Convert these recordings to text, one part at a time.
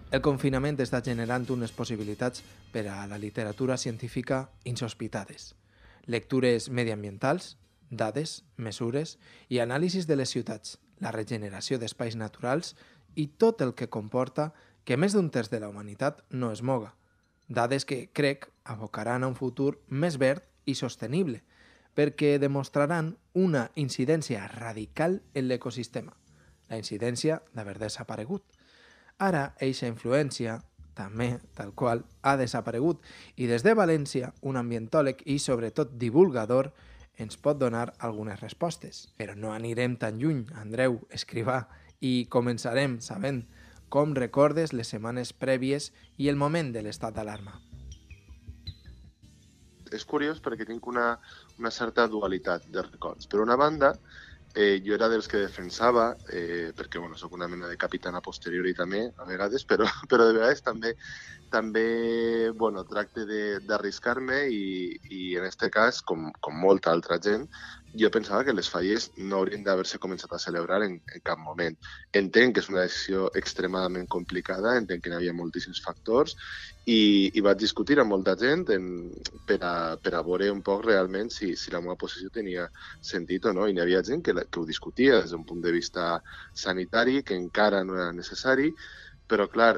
El confinament està generant unes possibilitats per a la literatura científica insospitades. Lectures mediambientals, dades, mesures i anàlisis de les ciutats, la regeneració d'espais naturals i tot el que comporta que més d'un terç de la humanitat no es moga. Dades que, crec, abocaran a un futur més verd i sostenible, perquè demostraran una incidència radical en l'ecosistema, la incidència d'haver desaparegut. Ara, eixa influència, també, tal qual, ha desaparegut i des de València, un ambientòleg i, sobretot, divulgador, ens pot donar algunes respostes. Però no anirem tan lluny, Andreu, escrivà, i començarem sabent com recordes les setmanes prèvies i el moment de l'estat d'alarma. És curiós perquè tinc una certa dualitat de records. Per una banda, jo era dels que defensava, perquè bueno, soc una mena de capitana posteriori també, a vegades, però de vegades també bueno, tracte d'arriscar-me i en aquest cas, com molta altra gent, jo pensava que les falles no haurien d'haver-se començat a celebrar en cap moment. Entenc que és una decisió extremadament complicada, entenc que hi havia moltíssims factors i vaig discutir amb molta gent per a veure un poc realment si la meva posició tenia sentit o no. I n'hi havia gent que ho discutia des d'un punt de vista sanitari, que encara no era necessari, però clar,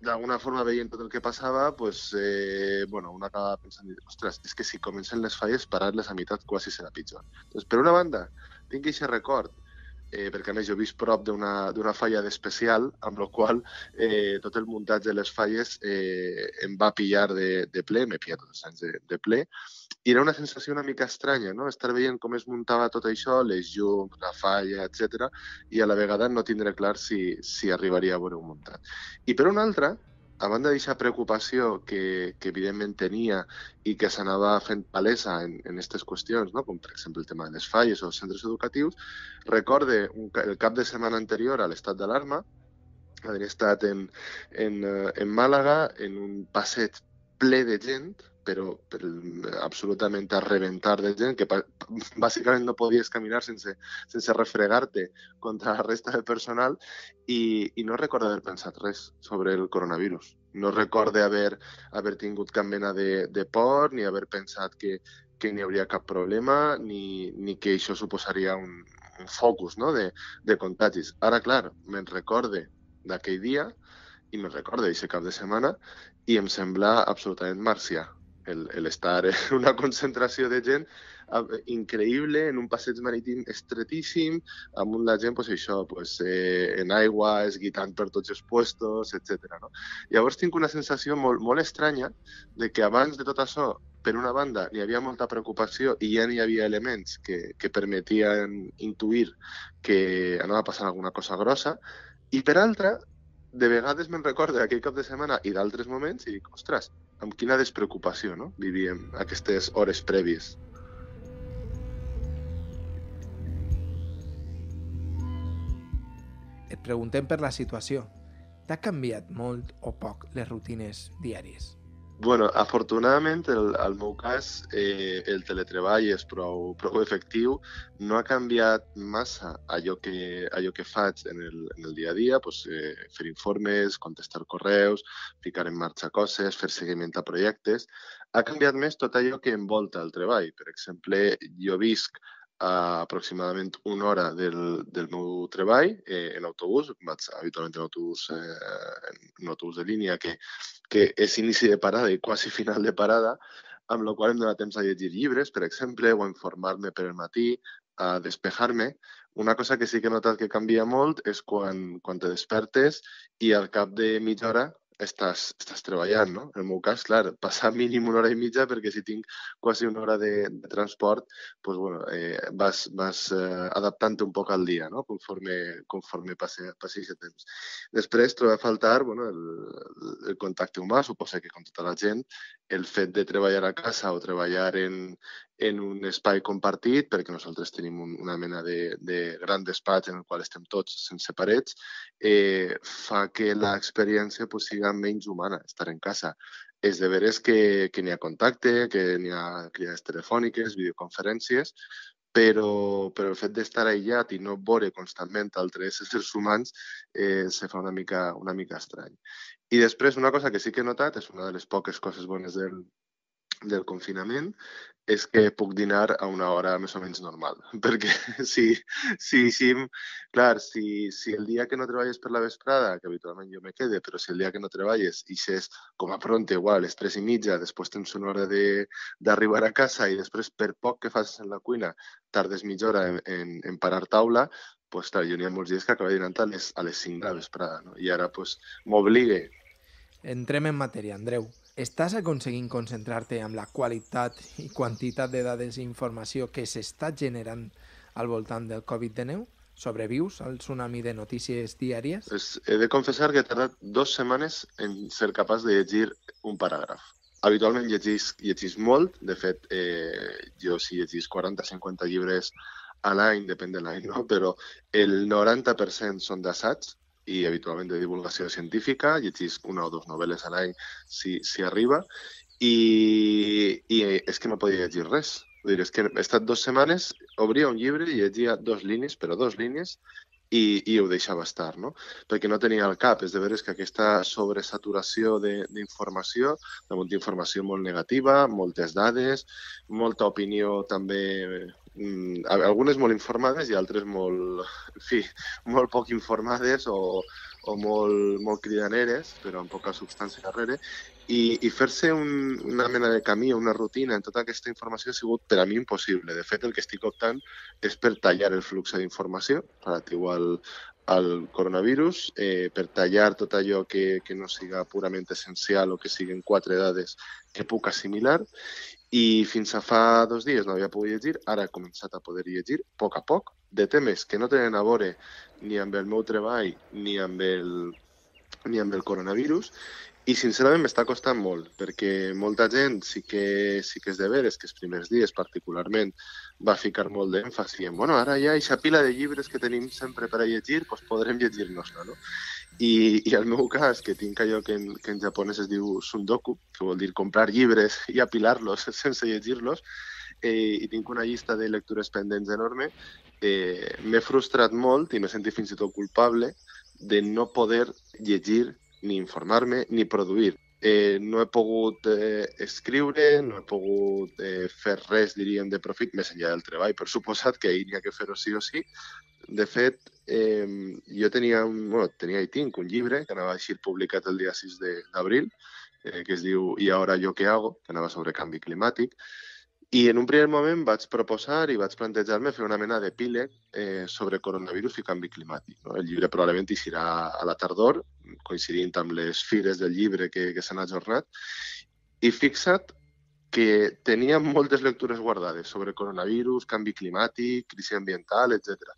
d'alguna forma veient tot el que passava, pues, bueno, un acaba pensant, ostres, és que si comencen les falles, parar-les a meitat quasi serà pitjor. Doncs, per una banda, tinc aquest record, perquè a més jo he vist prop d'una falla d'especial, amb la qual tot el muntatge de les falles em va pillar de ple, m'he pillat tots els anys de ple, i era una sensació una mica estranya, no? Estar veient com es muntava tot això, les llums, la falla, etc. I a la vegada no tindre clar si arribaria a veure un muntat. I per una altra, a banda d'aquesta preocupació que evidentment tenia i que s'anava fent palesa en aquestes qüestions, no? Com per exemple el tema de les falles o els centres educatius, recorde el cap de setmana anterior a l'estat d'alarma, haver estat en Màlaga, en un passeig ple de gent, però absolutament a rebentar de gent, que bàsicament no podies caminar sense refregar-te contra la resta del personal i no recordo haver pensat res sobre el coronavirus. No recordo haver tingut cap mena de por, ni haver pensat que n'hi hauria cap problema, ni que això suposaria un focus, no? de contagis. Ara, clar, me'n recorde d'aquell dia i me'n recorde d'aquest cap de setmana i em sembla absolutament marcià l'estar en una concentració de gent increïble, en un passeig marítim estretíssim, amb la gent, pues, això, pues, en aigua, esguitant per tots els puestos, etc. No? Llavors tinc una sensació molt, molt estranya de que abans de tot això, per una banda, hi havia molta preocupació i ja n'hi havia elements que permetien intuir que anava a passar alguna cosa grossa, i per altra, de vegades me'n recordo aquell cap de setmana i d'altres moments i dic, ostres, amb quina despreocupació, no? Vivíem aquestes hores prèvies. Et preguntem per la situació. T'ha canviat molt o poc les rutines diàries? Bueno, afortunadament, al meu cas, el teletreball és prou efectiu. No ha canviat massa allò que faig en el dia a dia, pues, fer informes, contestar correus, ficar en marxa coses, fer seguiment a projectes. Ha canviat més tot allò que envolta el treball. Per exemple, jo visc a aproximadament una hora del meu treball en autobús. Vaig habitualment en un autobús de línia que és inici de parada i quasi final de parada, amb la qual em dona temps a llegir llibres, per exemple, o a informar-me per el matí, a despejar-me. Una cosa que sí que he notat que canvia molt és quan te despertes i al cap de mitja hora estàs treballant, no? En el meu cas, clar, passar mínim una hora i mitja perquè si tinc quasi una hora de transport, pues, bueno, vas adaptant un poc al dia, no? Conforme passi aquest temps. Després trobo a faltar, bueno, el contacte humà, suposo que com tota la gent, el fet de treballar a casa o treballar en un espai compartit, perquè nosaltres tenim una mena de gran despatx en el qual estem tots sense parets, fa que l'experiència pues, siga menys humana, estar en casa. És de veres que n'hi ha contacte, que n'hi ha criades telefòniques, videoconferències, però el fet d'estar aïllat i no veure constantment altres éssers humans se fa una mica estrany. I després, una cosa que sí que he notat, és una de les poques coses bones del confinament, és que puc dinar a una hora més o menys normal. Perquè si el dia que no treballes per la vesprada, que habitualment jo me quede, però si el dia que no treballes ixes com a pronte, igual, a les 3:30, després tens una hora d'arribar a casa i després, per poc que facis en la cuina, tardes mitja hora en parar taula, pues, clar, jo n'hi ha molts dies que acabo dinant a les 5 de la vesprada, no? I ara pues, m'obligue. Entrem en matèria, Andreu. Estàs aconseguint concentrar-te amb la qualitat i quantitat de dades i informació que s'està generant al voltant del Covid-19? Sobrevius al tsunami de notícies diàries? Pues, he de confessar que he tardat 2 setmanes en ser capaç de llegir un paràgraf. Habitualment llegís molt, de fet, jo sí llegís 40-50 llibres a l'any, depèn de l'any, no? Però el 90% són d'assaig i habitualment de divulgació científica, llegís una o dues novel·les a l'any si arriba, i és que no podia llegir res. Vull dir, és que he estat 2 setmanes, obria un llibre i llegia 2 línies, però 2 línies, i ho deixava estar, no? Perquè no tenia al cap. És de veres que aquesta sobresaturació d'informació, molta informació molt negativa, moltes dades, molta opinió també, algunes molt informades i altres molt, en fi, molt poc informades o molt cridaneres, però amb poca substància darrere, i fer-se una mena de camí, una rutina en tota aquesta informació ha sigut per a mi impossible. De fet, el que estic optant és per tallar el flux d'informació relatiu al coronavirus, per tallar tot allò que no siga purament essencial o que siguin 4 dades que puc assimilar. I fins a fa 2 dies no havia pogut llegir, ara he començat a poder llegir a poc, de temes que no tenen a veure ni amb el meu treball ni amb el coronavirus, i sincerament m'està costant molt, perquè molta gent sí que és de veres que els primers dies particularment va ficar molt d'èmfasi en, bueno, ara ja aquesta pila de llibres que tenim sempre per a llegir, doncs podrem llegir-nos-la, no? I el meu cas, que tinc allò que en japonès es diu sundoku, que vol dir comprar llibres i apilar-los sense llegir-los, i tinc una llista de lectures pendents enorme, m'he frustrat molt i m'he sentit fins i tot culpable de no poder llegir ni informar-me ni produir. No he pogut escriure, no he pogut fer res, diríem, de profit, més enllà del treball, per suposat, que ahir n'hi ha que fer-ho sí o sí. De fet, jo tenia i tinc un llibre que anava a eixir publicat el dia 6 d'abril, que es diu «Y ahora yo qué hago?», que anava sobre canvi climàtic. I en un primer moment vaig proposar i vaig plantejar-me fer una mena d'epíleg sobre coronavirus i canvi climàtic, no? El llibre probablement eixirà a la tardor, coincidint amb les fires del llibre que s'han ajornat. I fixa't que tenia moltes lectures guardades sobre coronavirus, canvi climàtic, crisi ambiental, etc.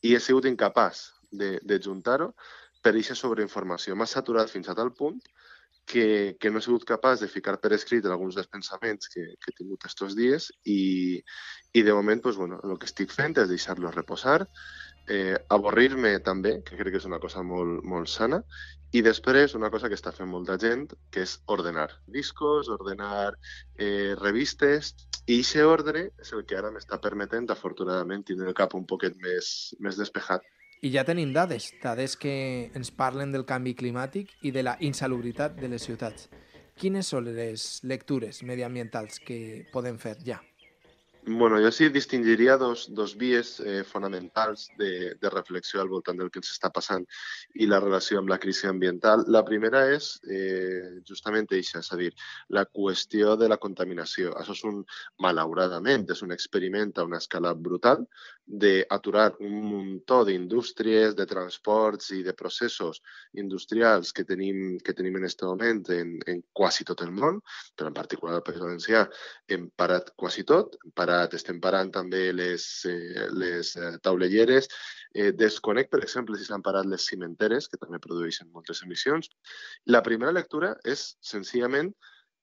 I he sigut incapaç de juntar-ho per aquesta sobreinformació. M'ha saturat fins a tal punt que no he sigut capaç de ficar per escrit alguns dels pensaments que he tingut aquests dies i de moment doncs, el que estic fent és deixar-los reposar, avorrir-me també, que crec que és una cosa molt, molt sana, i després una cosa que està fent molta gent, que és ordenar discos, ordenar revistes, i aquest ordre és el que ara m'està permetent, afortunadament, tindre el cap un poquet més despejat. I ja tenim dades que ens parlen del canvi climàtic i de la insalubritat de les ciutats. Quines són les lectures mediambientals que podem fer ja? Bueno, jo sí distingiria dos vies fonamentals de reflexió al voltant del que ens està passant i la relació amb la crisi ambiental. La primera és justament això, és a dir, la qüestió de la contaminació. Això és malauradament, és un experiment a una escala brutal d'aturar un muntó d'indústries, de transports i de processos industrials que tenim en aquest moment en quasi tot el món, però en particular al País Valencià hem parat quasi tot, estem parant també les taulelleres. Desconec, per exemple, si s'han parat les cimenteres, que també produeixen moltes emissions. La primera lectura és, senzillament,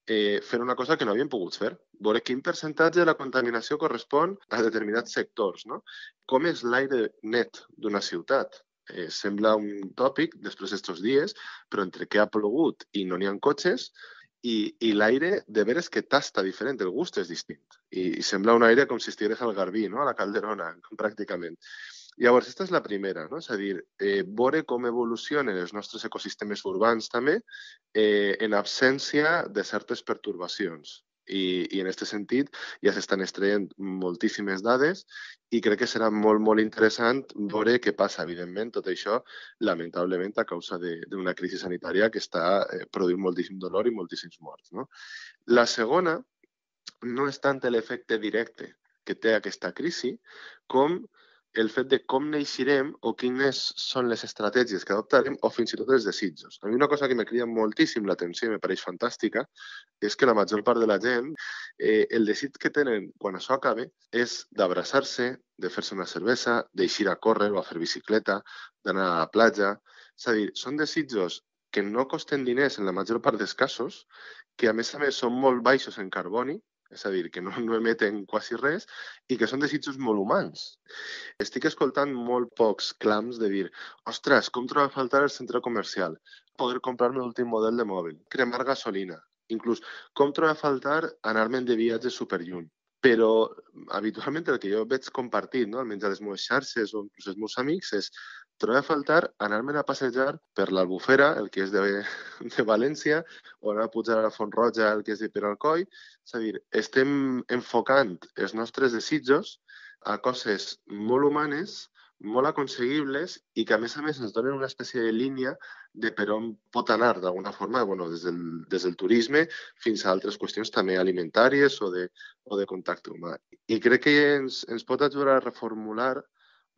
fer una cosa que no havíem pogut fer. Veure quin percentatge de la contaminació correspon a determinats sectors, no? Com és l'aire net d'una ciutat? Sembla un tòpic després d'estos dies, però entre que ha plogut i no n'hi ha cotxes, i l'aire de veres que tasta diferent, el gust és distint. i sembla un aire com si estigués al Garbí, no? A la Calderona, pràcticament. Llavors, aquesta és la primera, no? És a dir, veure com evolucionen els nostres ecosistemes urbans també en absència de certes pertorbacions. I en aquest sentit ja s'estan extraient moltíssimes dades i crec que serà molt, molt interessant veure què passa. Evidentment, tot això, lamentablement, a causa d'una crisi sanitària que està produint moltíssim dolor i moltíssims morts. No? La segona no és tant l'efecte directe que té aquesta crisi com el fet de com neixirem o quines són les estratègies que adoptarem o fins i tot els desitjos. A mi una cosa que me crida moltíssim l'atenció i me pareix fantàstica és que la major part de la gent, el desig que tenen quan això acabe és d'abraçar-se, de fer-se una cervesa, d'eixir a córrer o a fer bicicleta, d'anar a la platja. És a dir, són desitjos que no costen diners en la major part dels casos, que a més són molt baixos en carboni, és a dir, que no emeten quasi res i que són desitjos molt humans. Estic escoltant molt pocs clams de dir ostres, com trobo a faltar el centre comercial, poder comprar-me l'últim model de mòbil, cremar gasolina, inclús com trobo a faltar anar-me'n de viatge superlluny. Però habitualment el que jo veig compartit, no? almenys a les meves xarxes o inclús els meus amics, és trobo a faltar anar-me'n a passejar per l'Albufera, el que és de València, o anar a pujar a la Font Roja, el que és de Peralcoi. És a dir, estem enfocant els nostres desitjos a coses molt humanes, molt aconseguibles i que, a més, ens donen una espècie de línia de per on pot anar, d'alguna forma, bueno, des del turisme fins a altres qüestions també alimentàries o de contacte humà. I crec que ens pot ajudar a reformular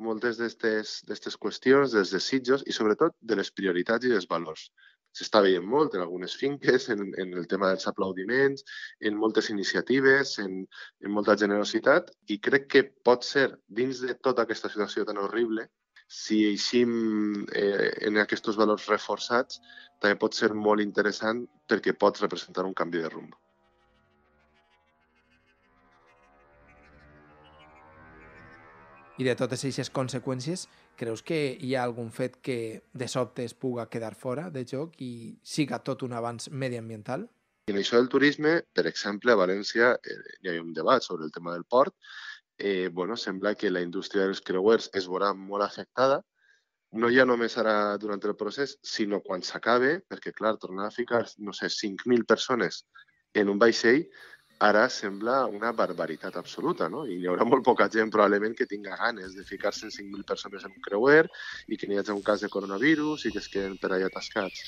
moltes d'aquestes qüestions, dels desitjos i, sobretot, de les prioritats i dels valors. S'està veient molt en algunes finques, en el tema dels aplaudiments, en moltes iniciatives, en molta generositat, i crec que pot ser, dins de tota aquesta situació tan horrible, si eixim en aquests valors reforçats, també pot ser molt interessant perquè pot representar un canvi de rumb. I de totes aquestes conseqüències, creus que hi ha algun fet que de sobte es puga quedar fora de joc i siga tot un avanç mediambiental? En això del turisme, per exemple, a València hi ha un debat sobre el tema del port. Sembla que la indústria dels creuers es veurà molt afectada, no ja només ara durant el procés, sinó quan s'acabe, perquè, clar, tornar a ficar, 5.000 persones en un vaixell, ara sembla una barbaritat absoluta, no? I hi haurà molt poca gent, probablement, que tinga ganes de ficar-se en 5.000 persones en un creuer i que n'hi hagi un cas de coronavirus i que es queden per allà atascats.